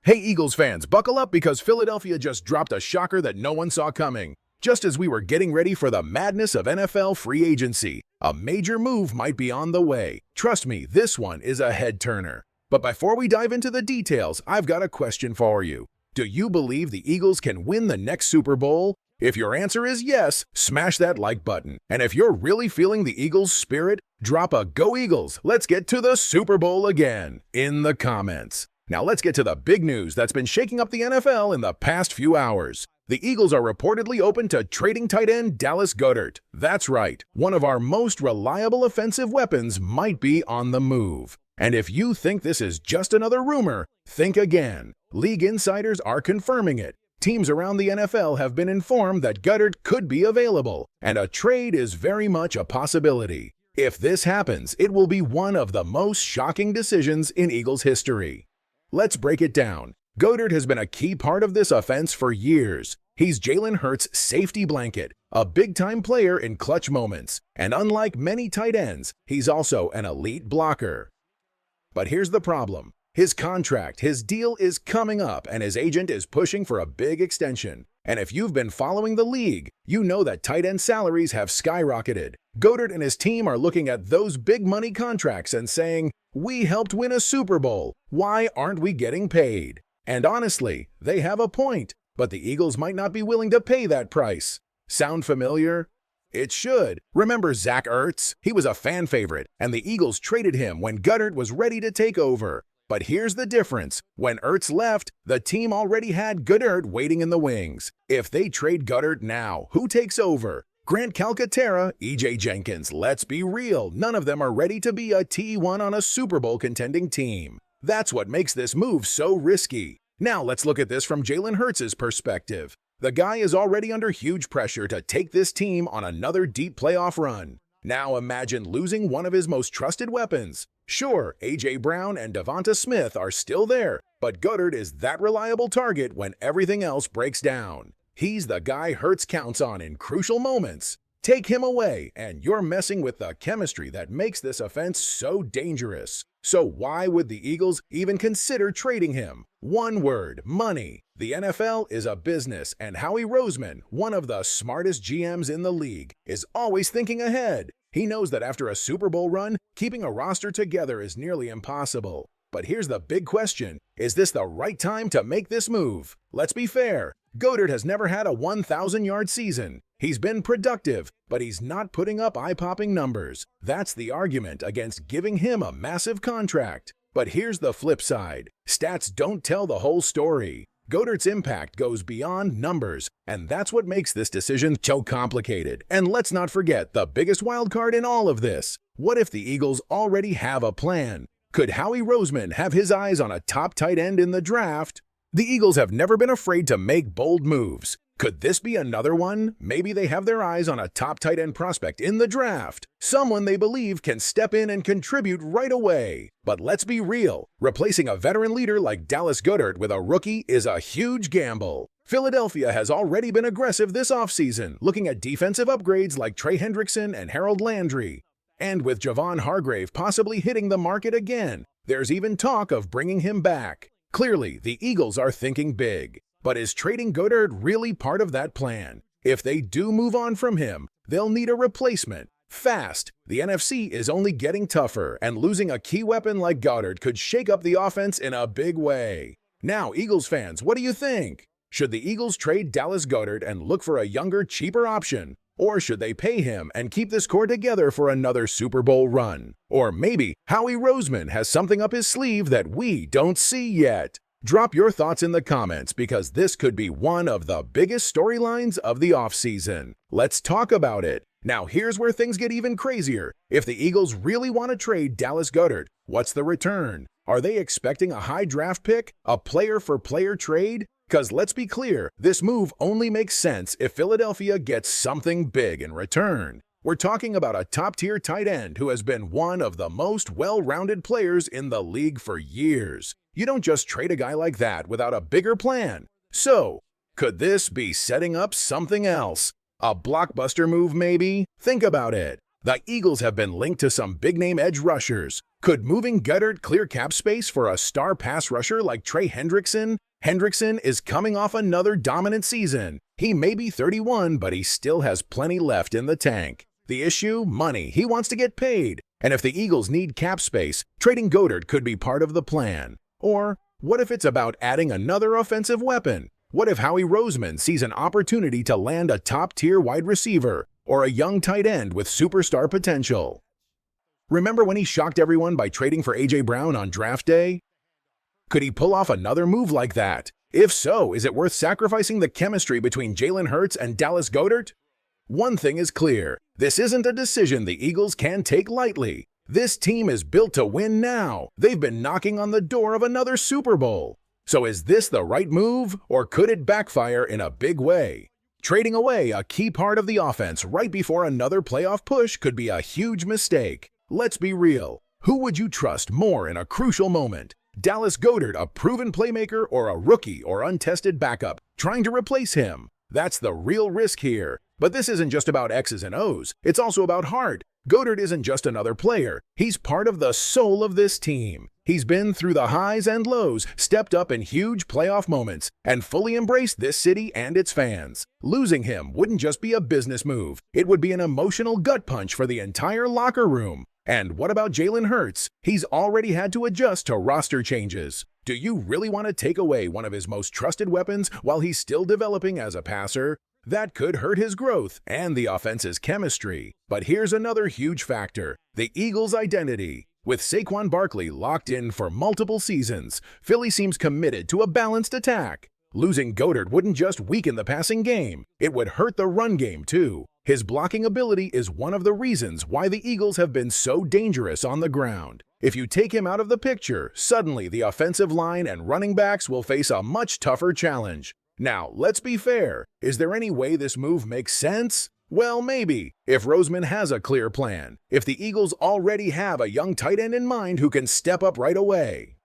Hey Eagles fans, buckle up because Philadelphia just dropped a shocker that no one saw coming. Just as we were getting ready for the madness of NFL free agency, a major move might be on the way. Trust me, this one is a head-turner. But before we dive into the details, I've got a question for you. Do you believe the Eagles can win the next Super Bowl? If your answer is yes, smash that like button. And if you're really feeling the Eagles spirit, drop a "Go Eagles, let's get to the Super Bowl again" in the comments. Now let's get to the big news that's been shaking up the NFL in the past few hours. The Eagles are reportedly open to trading tight end Dallas Goedert. That's right, one of our most reliable offensive weapons might be on the move. And if you think this is just another rumor, think again. League insiders are confirming it. Teams around the NFL have been informed that Goedert could be available, and a trade is very much a possibility. If this happens, it will be one of the most shocking decisions in Eagles history. Let's break it down. Goedert has been a key part of this offense for years. He's Jalen Hurts' safety blanket, a big-time player in clutch moments, and unlike many tight ends, he's also an elite blocker. But here's the problem. His contract, his deal is coming up, and his agent is pushing for a big extension. And if you've been following the league, you know that tight end salaries have skyrocketed. Goedert and his team are looking at those big money contracts and saying, "We helped win a Super Bowl. Why aren't we getting paid?" And honestly, they have a point, but the Eagles might not be willing to pay that price. Sound familiar? It should. Remember Zach Ertz? He was a fan favorite, and the Eagles traded him when Goedert was ready to take over. But here's the difference. When Ertz left, the team already had Goedert waiting in the wings. If they trade Goedert now, who takes over? Grant Calcaterra, E.J. Jenkins, let's be real, none of them are ready to be a T1 on a Super Bowl contending team. That's what makes this move so risky. Now let's look at this from Jalen Hurts' perspective. The guy is already under huge pressure to take this team on another deep playoff run. Now imagine losing one of his most trusted weapons. Sure, A.J. Brown and Devonta Smith are still there, but Goedert is that reliable target when everything else breaks down. He's the guy Hurts counts on in crucial moments. Take him away, and you're messing with the chemistry that makes this offense so dangerous. So why would the Eagles even consider trading him? One word: money. The NFL is a business, and Howie Roseman, one of the smartest GMs in the league, is always thinking ahead. He knows that after a Super Bowl run, keeping a roster together is nearly impossible. But here's the big question. Is this the right time to make this move? Let's be fair. Goedert has never had a 1,000-yard season. He's been productive, but he's not putting up eye-popping numbers. That's the argument against giving him a massive contract. But here's the flip side. Stats don't tell the whole story. Goedert's impact goes beyond numbers, and that's what makes this decision so complicated. And let's not forget the biggest wild card in all of this. What if the Eagles already have a plan? Could Howie Roseman have his eyes on a top tight end in the draft? The Eagles have never been afraid to make bold moves. Could this be another one? Maybe they have their eyes on a top tight end prospect in the draft, someone they believe can step in and contribute right away. But let's be real, replacing a veteran leader like Dallas Goedert with a rookie is a huge gamble. Philadelphia has already been aggressive this offseason, looking at defensive upgrades like Trey Hendrickson and Harold Landry. And with Javon Hargrave possibly hitting the market again, there's even talk of bringing him back. Clearly, the Eagles are thinking big. But is trading Goedert really part of that plan? If they do move on from him, they'll need a replacement. Fast. The NFC is only getting tougher, and losing a key weapon like Goedert could shake up the offense in a big way. Now, Eagles fans, what do you think? Should the Eagles trade Dallas Goedert and look for a younger, cheaper option? Or should they pay him and keep this core together for another Super Bowl run? Or maybe Howie Roseman has something up his sleeve that we don't see yet. Drop your thoughts in the comments because this could be one of the biggest storylines of the offseason. Let's talk about it. Now here's where things get even crazier. If the Eagles really want to trade Dallas Goedert, what's the return? Are they expecting a high draft pick? A player-for-player trade? Because let's be clear, this move only makes sense if Philadelphia gets something big in return. We're talking about a top-tier tight end who has been one of the most well-rounded players in the league for years. You don't just trade a guy like that without a bigger plan. So, could this be setting up something else? A blockbuster move maybe? Think about it. The Eagles have been linked to some big-name edge rushers. Could moving Goedert clear cap space for a star pass rusher like Trey Hendrickson? Hendrickson is coming off another dominant season. He may be 31, but he still has plenty left in the tank. The issue? Money. He wants to get paid. And if the Eagles need cap space, trading Goedert could be part of the plan. Or what if it's about adding another offensive weapon? What if Howie Roseman sees an opportunity to land a top-tier wide receiver or a young tight end with superstar potential? Remember when he shocked everyone by trading for A.J. Brown on draft day? Could he pull off another move like that? If so, is it worth sacrificing the chemistry between Jalen Hurts and Dallas Goedert? One thing is clear, this isn't a decision the Eagles can take lightly. This team is built to win now. They've been knocking on the door of another Super Bowl. So is this the right move, or could it backfire in a big way? Trading away a key part of the offense right before another playoff push could be a huge mistake. Let's be real. Who would you trust more in a crucial moment? Dallas Goedert, a proven playmaker, or a rookie or untested backup trying to replace him? That's the real risk here. But this isn't just about X's and O's. It's also about heart. Goedert isn't just another player. He's part of the soul of this team. He's been through the highs and lows, stepped up in huge playoff moments, and fully embraced this city and its fans. Losing him wouldn't just be a business move. It would be an emotional gut punch for the entire locker room. And what about Jalen Hurts? He's already had to adjust to roster changes. Do you really want to take away one of his most trusted weapons while he's still developing as a passer? That could hurt his growth and the offense's chemistry. But here's another huge factor: the Eagles' identity. With Saquon Barkley locked in for multiple seasons, Philly seems committed to a balanced attack. Losing Goedert wouldn't just weaken the passing game, it would hurt the run game too. His blocking ability is one of the reasons why the Eagles have been so dangerous on the ground. If you take him out of the picture, suddenly the offensive line and running backs will face a much tougher challenge. Now, let's be fair. Is there any way this move makes sense? Well, maybe, if Roseman has a clear plan, if the Eagles already have a young tight end in mind who can step up right away.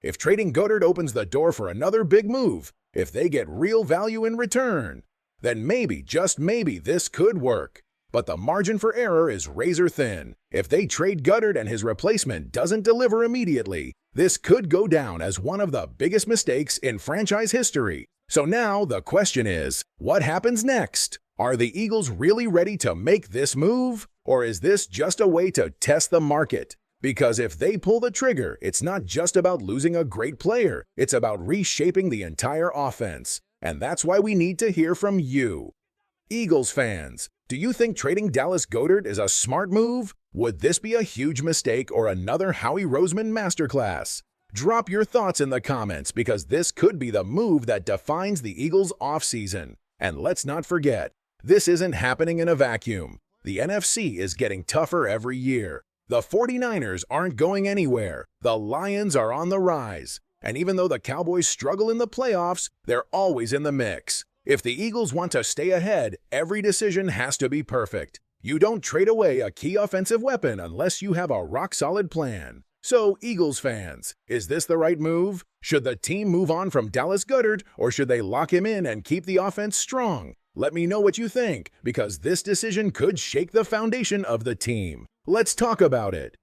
If trading Goedert opens the door for another big move, if they get real value in return, then maybe, just maybe, this could work. But the margin for error is razor thin. If they trade Goedert and his replacement doesn't deliver immediately, this could go down as one of the biggest mistakes in franchise history. So now the question is, what happens next? Are the Eagles really ready to make this move? Or is this just a way to test the market? Because if they pull the trigger, it's not just about losing a great player. It's about reshaping the entire offense. And that's why we need to hear from you. Eagles fans, do you think trading Dallas Goedert is a smart move? Would this be a huge mistake or another Howie Roseman masterclass? Drop your thoughts in the comments, because this could be the move that defines the Eagles' offseason. And let's not forget, this isn't happening in a vacuum. The NFC is getting tougher every year. The 49ers aren't going anywhere. The Lions are on the rise. And even though the Cowboys struggle in the playoffs, they're always in the mix. If the Eagles want to stay ahead, every decision has to be perfect. You don't trade away a key offensive weapon unless you have a rock-solid plan. So, Eagles fans, is this the right move? Should the team move on from Dallas Goedert, or should they lock him in and keep the offense strong? Let me know what you think, because this decision could shake the foundation of the team. Let's talk about it.